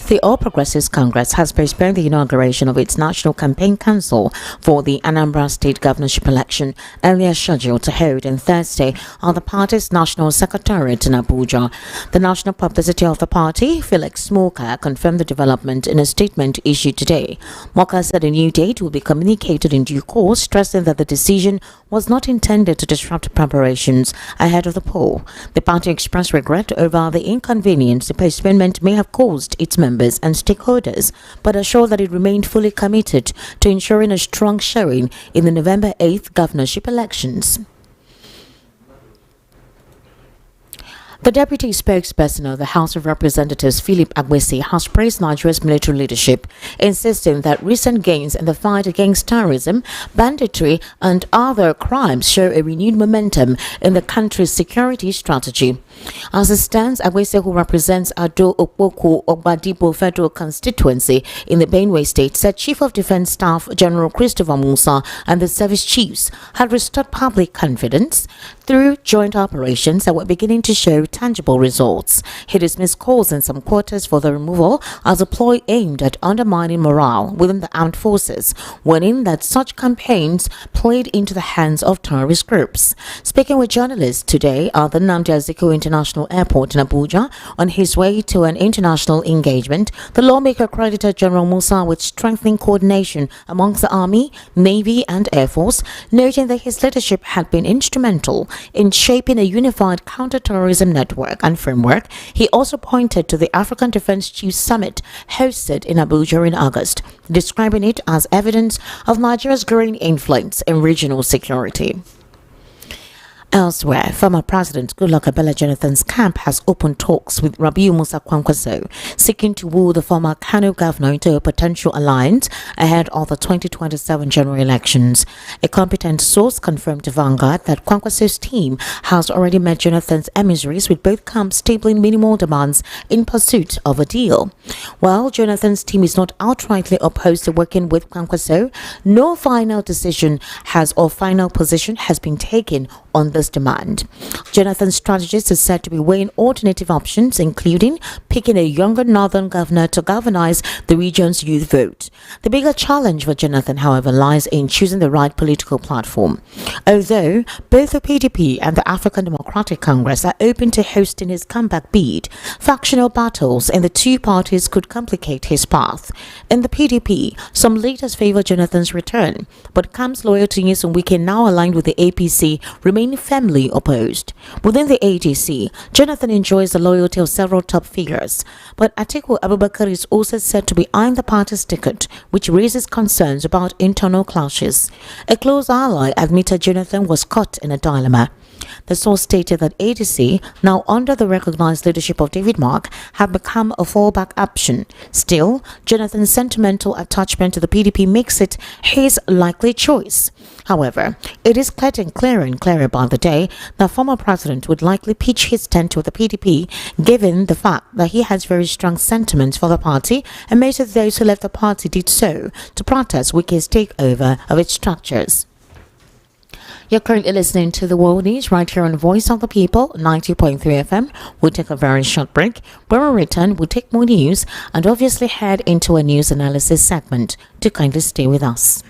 The All Progressives Congress has postponed the inauguration of its National Campaign Council for the Anambra State governorship election, earlier scheduled to hold on Thursday at the party's National Secretariat in Abuja. The national publicity of the party, Felix Smoker, confirmed the development in a statement issued today. Moka said a new date will be communicated in due course, stressing that the decision was not intended to disrupt preparations ahead of the poll. The party expressed regret over the inconvenience the postponement may have caused its members and stakeholders, but assured that it remained fully committed to ensuring a strong showing in the November 8th governorship elections. The deputy spokesperson of the House of Representatives, Philip Aregbesola, has praised Nigeria's military leadership, insisting that recent gains in the fight against terrorism, banditry, and other crimes show a renewed momentum in the country's security strategy. As it stands, Aregbesola, who represents Ado Okpoko Ogbadipo Federal Constituency in the Benue State, said Chief of Defense Staff General Christopher Musa and the service chiefs had restored public confidence through joint operations that were beginning to show tangible results. He dismissed calls in some quarters for the removal as a ploy aimed at undermining morale within the armed forces, warning that such campaigns played into the hands of terrorist groups. Speaking with journalists today at the Nnamdi Azikiwe International Airport in Abuja on his way to an international engagement, the lawmaker credited General Musa with strengthening coordination amongst the Army, Navy and Air Force, noting that his leadership had been instrumental in shaping a unified counter-terrorism network and framework. He also pointed to the African Defense Chiefs Summit hosted in Abuja in August, describing it as evidence of Nigeria's growing influence in regional security. Elsewhere, former President Goodluck Ebele Jonathan's camp has opened talks with Rabiu Musa Kwankwaso, seeking to woo the former Kano governor into a potential alliance ahead of the 2027 general elections. A competent source confirmed to Vanguard that Kwankwaso's team has already met Jonathan's emissaries, with both camps tabling minimal demands in pursuit of a deal. While Jonathan's team is not outrightly opposed to working with Kwankwaso, no final position has been taken on this demand. Jonathan's strategist is said to be weighing alternative options, including picking a younger northern governor to galvanize the region's youth vote. The bigger challenge for Jonathan, however, lies in choosing the right political platform. Although both the PDP and the African Democratic Congress are open to hosting his comeback bid, factional battles in the two parties could complicate his path. In the PDP, some leaders favor Jonathan's return, but camps loyal to Nyesom Wike, now aligned with the APC, remain firmly opposed. Within the ADC, Jonathan enjoys the loyalty of several top figures, but Atiku Abubakar is also said to be eyeing the party's ticket, which raises concerns about internal clashes. A close ally admitted Jonathan was caught in a dilemma. The source stated that ADC, now under the recognized leadership of David Mark, have become a fallback option. Still, Jonathan's sentimental attachment to the PDP makes it his likely choice. However, it is getting clearer and clearer by the day that former president would likely pitch his tent with the PDP, given the fact that he has very strong sentiments for the party, and most of those who left the party did so to protest Wike's takeover of its structures. You're currently listening to the World News right here on Voice of the People, 90.3 FM. We'll take a very short break. When we return, we'll take more news and obviously head into a news analysis segment. Do kindly stay with us.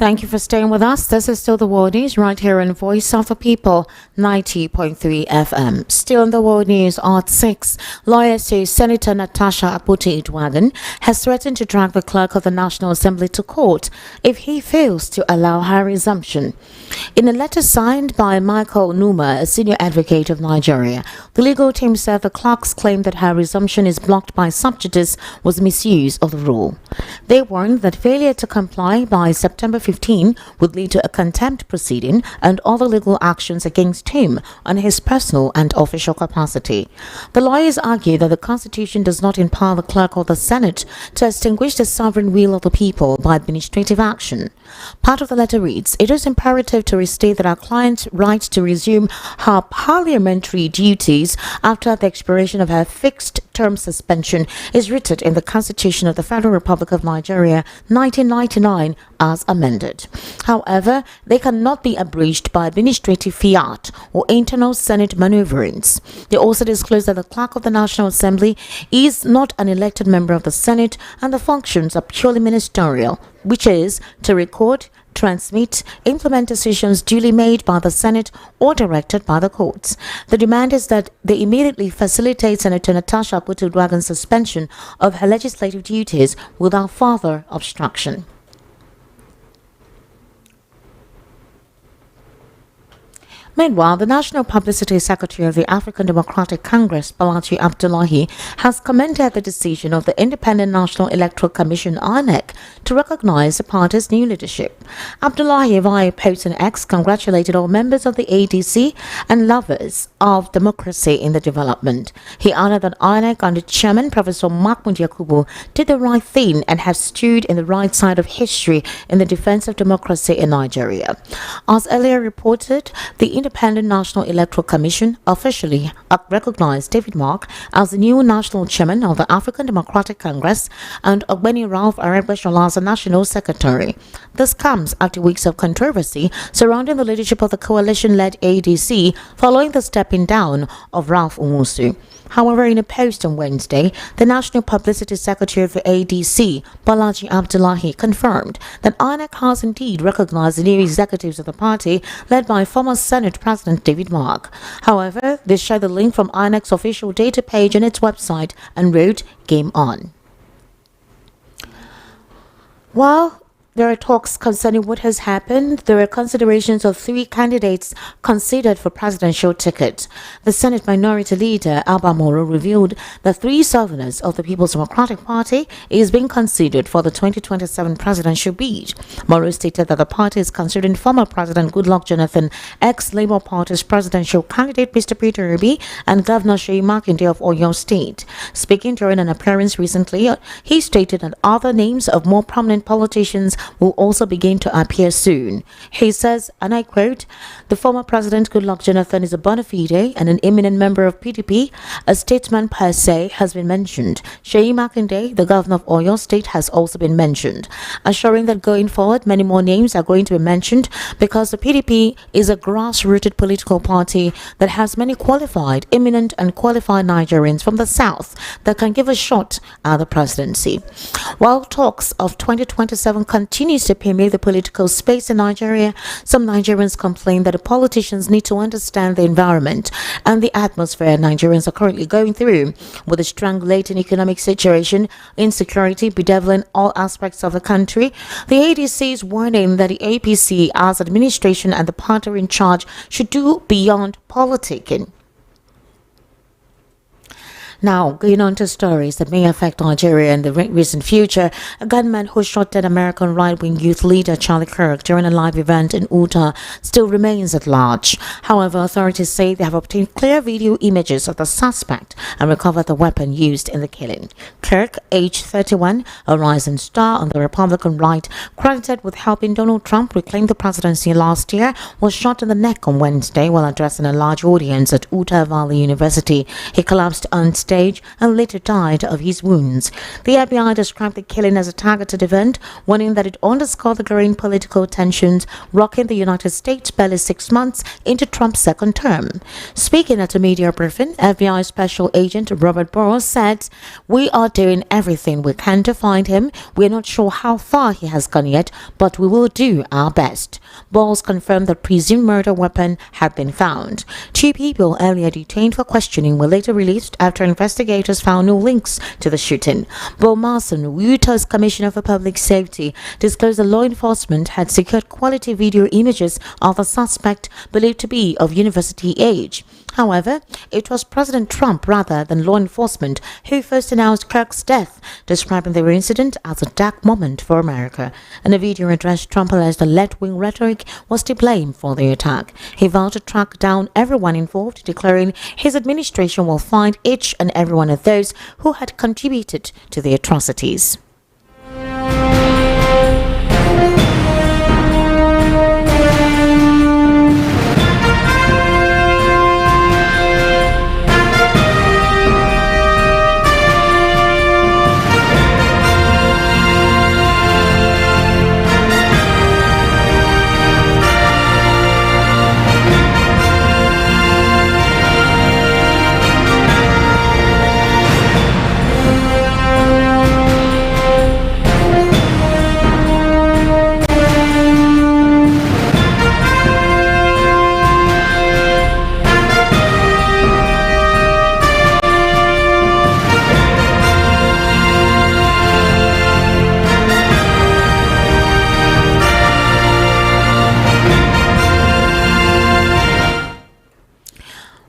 Thank you for staying with us. This is still the World News right here on Voice of the People, 90.3 FM. Still in the World News at 6, lawyers say Senator Natasha Akpoti-Uduaghan has threatened to drag the clerk of the National Assembly to court if he fails to allow her resumption. In a letter signed by Michael Numa, a senior advocate of Nigeria, the legal team said the clerk's claim that her resumption is blocked by sub judice was misuse of the rule. They warned that failure to comply by September 15 would lead to a contempt proceeding and other legal actions against him on his personal and official capacity. The lawyers argue that the Constitution does not empower the clerk or the Senate to extinguish the sovereign will of the people by administrative action. Part of the letter reads, "It is imperative to restate that our client's right to resume her parliamentary duties after the expiration of her fixed-term suspension is written in the Constitution of the Federal Republic of Nigeria, 1999, as amended. However, they cannot be abridged by administrative fiat or internal Senate maneuverings." They also disclosed that the clerk of the National Assembly is not an elected member of the Senate and the functions are purely ministerial, which is to record, transmit, implement decisions duly made by the Senate or directed by the courts. The demand is that they immediately facilitate Senator Natasha Akpoti-Uduaghan's suspension of her legislative duties without further obstruction. Meanwhile, the National Publicity Secretary of the African Democratic Congress, Balaji Abdullahi, has commended the decision of the Independent National Electoral Commission (INEC) to recognize the party's new leadership. Abdullahi, via post on X, congratulated all members of the ADC and lovers of democracy in the development. He added that INEC and the chairman, Professor Mahmoud Yakubu, did the right thing and have stood in the right side of history in the defense of democracy in Nigeria. As earlier reported, the Independent National Electoral Commission officially recognized David Mark as the new national chairman of the African Democratic Congress and Ogbeni Ralph Aregbesola as the national secretary. This comes after weeks of controversy surrounding the leadership of the coalition-led ADC following the stepping down of Ralph Umusu. However, in a post on Wednesday, the National Publicity Secretary of the ADC, Balaji Abdullahi, confirmed that INEC has indeed recognized the new executives of the party led by former Senate President David Mark. However, they shared the link from INEC's official data page on its website and wrote, "Game on." While there are talks concerning what has happened, there are considerations of 3 candidates considered for presidential tickets. The Senate Minority Leader, Alba Moro, revealed that 3 Southerners of the People's Democratic Party is being considered for the 2027 presidential bid. Moro stated that the party is considering former President Goodluck Jonathan, ex-Labour Party's presidential candidate Mr. Peter Obi, and Governor Seyi Makinde of Oyo State. Speaking during an appearance recently, he stated that other names of more prominent politicians will also begin to appear soon. He says, and I quote, "The former President Goodluck Jonathan is a bona fide and an eminent member of PDP. A statesman per se has been mentioned. Seyi Makinde, the governor of Oyo State, has also been mentioned," assuring that going forward, many more names are going to be mentioned because the PDP is a grassrooted political party that has many qualified, eminent and qualified Nigerians from the South that can give a shot at the presidency. While talks of 2027 continues to permeate the political space in Nigeria, some Nigerians complain that the politicians need to understand the environment and the atmosphere Nigerians are currently going through, with a strangulating economic situation, insecurity bedeviling all aspects of the country. The ADC is warning that the APC, as administration and the party in charge, should do beyond politicking. Now, going on to stories that may affect Nigeria in the recent future, a gunman who shot dead American right-wing youth leader Charlie Kirk during a live event in Utah still remains at large. However, authorities say they have obtained clear video images of the suspect and recovered the weapon used in the killing. Kirk, age 31, a rising star on the Republican right, credited with helping Donald Trump reclaim the presidency last year, was shot in the neck on Wednesday while addressing a large audience at Utah Valley University. He collapsed unsteady stage and later died of his wounds. The FBI described the killing as a targeted event, warning that it underscored the growing political tensions rocking the United States barely 6 months into Trump's second term. Speaking at a media briefing, FBI Special Agent Robert Burrows said, "We are doing everything we can to find him. We're not sure how far he has gone yet, but we will do our best." Burrows confirmed that presumed murder weapon had been found. 2 people earlier detained for questioning were later released after investigators found no links to the shooting. Bill Marston, Utah's Commissioner for Public Safety, disclosed that law enforcement had secured quality video images of the suspect believed to be of university age. However, it was President Trump rather than law enforcement who first announced Kirk's death, describing the incident as a dark moment for America. In a video address, Trump alleged the left-wing rhetoric was to blame for the attack. He vowed to track down everyone involved, declaring his administration will find each and every one of those who had contributed to the atrocities.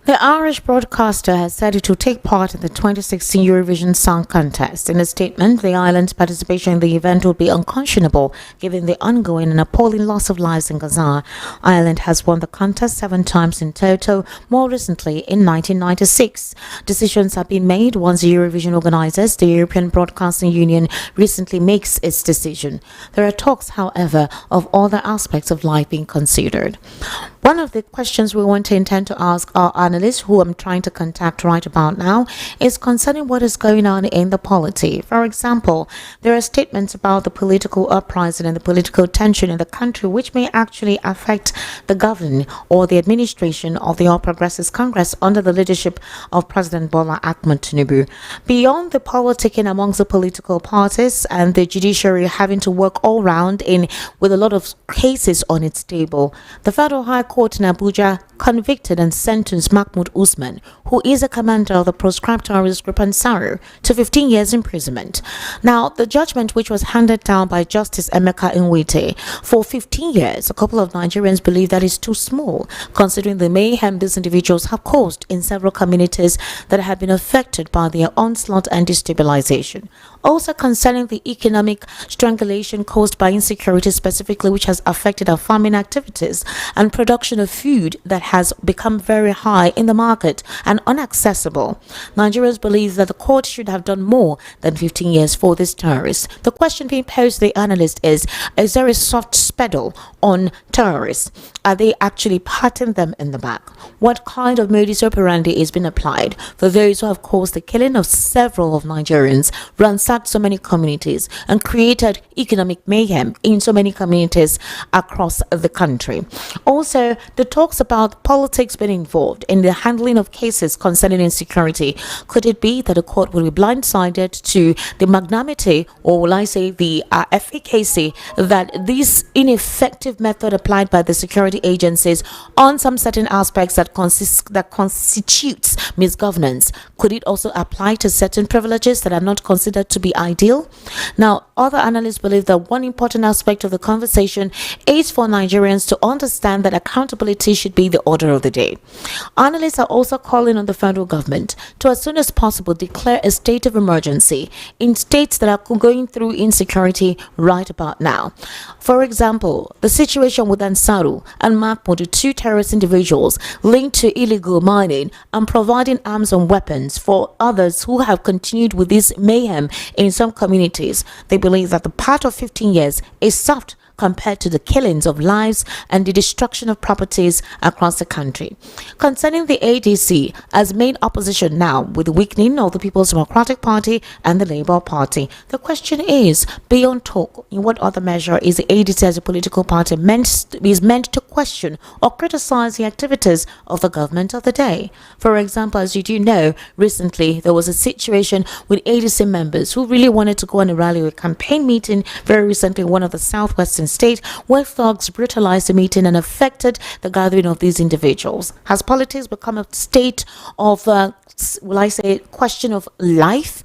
The Irish broadcaster has said it will take part in the 2016 Eurovision Song Contest. In a statement, the island's participation in the event will be unconscionable given the ongoing and appalling loss of lives in Gaza. Ireland has won the contest 7 times in total, more recently in 1996. Decisions have been made once the Eurovision organizers, the European Broadcasting Union, recently makes its decision. There are talks, however, of other aspects of life being considered. One of the questions we want to intend to ask our analysts, who I'm trying to contact right about now, is concerning what is going on in the polity. For example, there are statements about the political uprising and the political tension in the country which may actually affect the government or the administration of the All Progressives Congress under the leadership of President Bola Ahmed Tinubu. Beyond the politicking amongst the political parties and the judiciary having to work all round in with a lot of cases on its table, the Federal High Court in Abuja convicted and sentenced Mahmoud Usman, who is a commander of the proscribed terrorist group Ansar, to 15 years imprisonment. Now, the judgment, which was handed down by Justice Emeka Nwite for 15 years, a couple of Nigerians believe that is too small, considering the mayhem these individuals have caused in several communities that have been affected by their onslaught and destabilization. Also concerning the economic strangulation caused by insecurity specifically, which has affected our farming activities and production of food that has become very high in the market and inaccessible. Nigerians believe that the court should have done more than 15 years for these terrorists. The question being posed to the analyst is there a soft pedal on terrorists? Are they actually patting them in the back? What kind of modus operandi is being applied for those who have caused the killing of several of Nigerians, ransacked so many communities, and created economic mayhem in so many communities across the country? Also, the talks about politics being involved in the handling of cases concerning insecurity. Could it be that the court will be blindsided to the magnanimity, or will I say the efficacy, that this ineffective method applied by the security agencies on some certain aspects that constitutes misgovernance? Could it also apply to certain privileges that are not considered to be ideal? Now, other analysts believe that one important aspect of the conversation is for Nigerians to understand that accountability should be the order of the day. Analysts are also calling on the federal government to, as soon as possible, declare a state of emergency in states that are going through insecurity right about now. For example, the situation with Ansaru and Mahmoud, the 2 terrorist individuals linked to illegal mining and providing arms and weapons for others who have continued with this mayhem in some communities. They believe that the part of 15 years is soft compared to the killings of lives and the destruction of properties across the country. Concerning the ADC as main opposition now, with the weakening of the People's Democratic Party and the Labour Party, the question is, beyond talk, in what other measure is the ADC as a political party meant to question or criticize the activities of the government of the day? For example, as you do know, recently there was a situation with ADC members who really wanted to go on a rally or campaign meeting very recently in one of the southwestern states, where thugs brutalized the meeting and affected the gathering of these individuals. Has politics become a state of, question of life?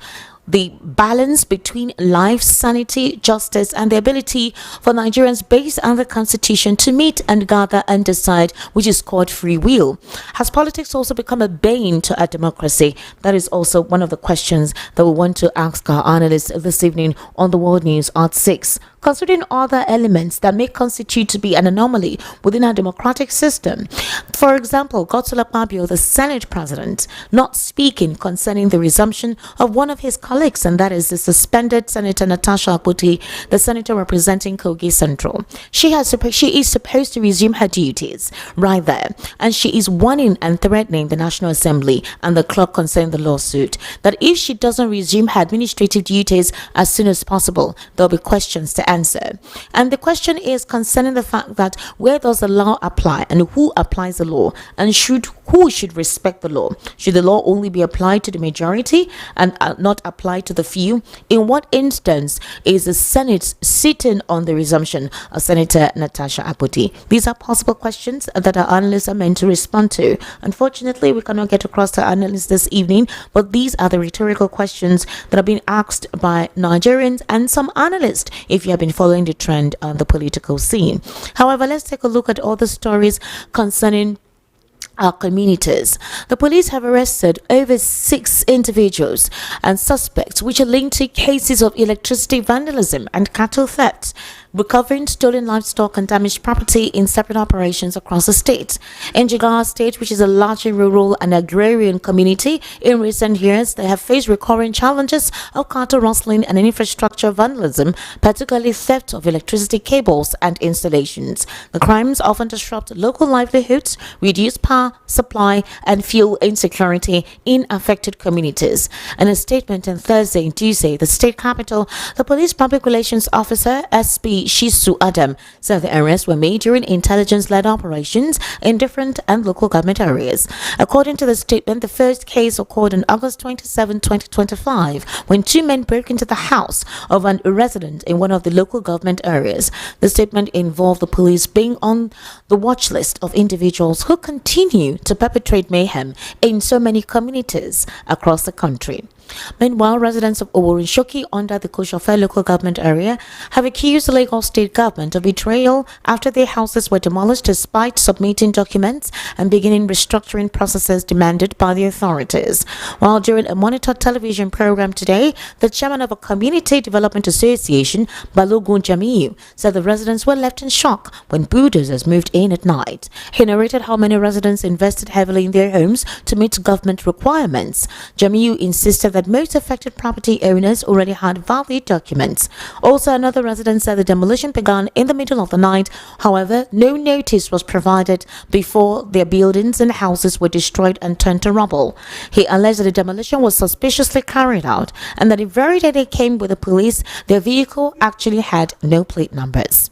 The balance between life, sanity, justice, and the ability for Nigerians based on the constitution to meet and gather and decide, which is called free will. Has politics also become a bane to our democracy? That is also one of the questions that we want to ask our analysts this evening on the World News at 6. Considering other elements that may constitute to be an anomaly within our democratic system. For example, Godswill Akpabio, the Senate President, not speaking concerning the resumption of one of his colleagues, and that is the suspended Senator Natasha Akpoti, the senator representing Kogi Central. She is supposed to resume her duties right there, and she is warning and threatening the National Assembly and the clerk concerning the lawsuit that if she doesn't resume her administrative duties as soon as possible, there will be questions to answer. And the question is concerning the fact that where does the law apply and who applies the law, and who should respect the law? Should the law only be applied to the majority and not applied to the few? In what instance is the Senate sitting on the resumption of Senator Natasha Akpoti? These are possible questions that our analysts are meant to respond to. Unfortunately, we cannot get across to analysts this evening, but these are the rhetorical questions that are being asked by Nigerians and some analysts, if you have been following the trend on the political scene. However, let's take a look at all the stories concerning our communities. The police have arrested over 6 individuals and suspects which are linked to cases of electricity vandalism and cattle theft, recovering stolen livestock and damaged property in separate operations across the state. In Jigawa State, which is a largely rural and agrarian community, in recent years they have faced recurring challenges of cattle rustling and infrastructure vandalism, particularly theft of electricity cables and installations. The crimes often disrupt local livelihoods, reduce power supply and fuel insecurity in affected communities. In a statement on Thursday in Duse, the state capital, the police public relations officer SP Shisu Adam said the arrests were made during intelligence-led operations in different and local government areas. According to the statement, the first case occurred on August 27, 2025, when 2 men broke into the house of an resident in one of the local government areas. The statement involved the police being on the watch list of individuals who continue to perpetrate mayhem in so many communities across the country. Meanwhile, residents of Oworin-Shoki under the Koshofe local government area have accused the Lagos state government of betrayal after their houses were demolished despite submitting documents and beginning restructuring processes demanded by the authorities. While during a monitored television program today, the chairman of a community development association, Balogun Jamiu, said the residents were left in shock when bulldozers moved in at night. He narrated how many residents invested heavily in their homes to meet government requirements. Jamiu insisted that most affected property owners already had valid documents. Also, another resident said the demolition began in the middle of the night. However, no notice was provided before their buildings and houses were destroyed and turned to rubble. He alleged that the demolition was suspiciously carried out and that the very day they came with the police, their vehicle actually had no plate numbers.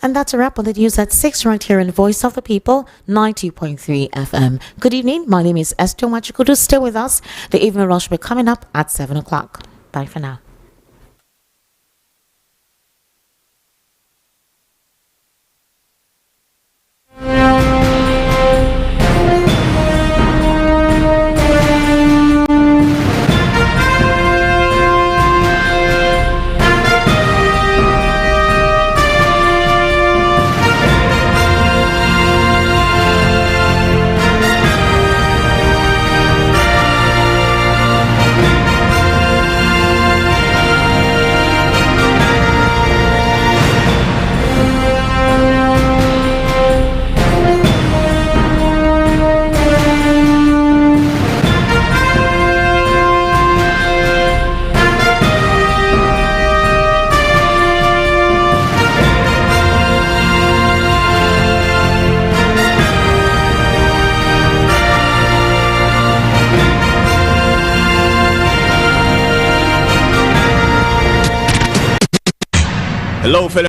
And that's a wrap on the news at 6 right here in Voice of the People, 90.3 FM. Good evening. My name is Esther Machikudu. Stay with us. The evening rush will be coming up at 7 o'clock. Bye for now. Hello, fellow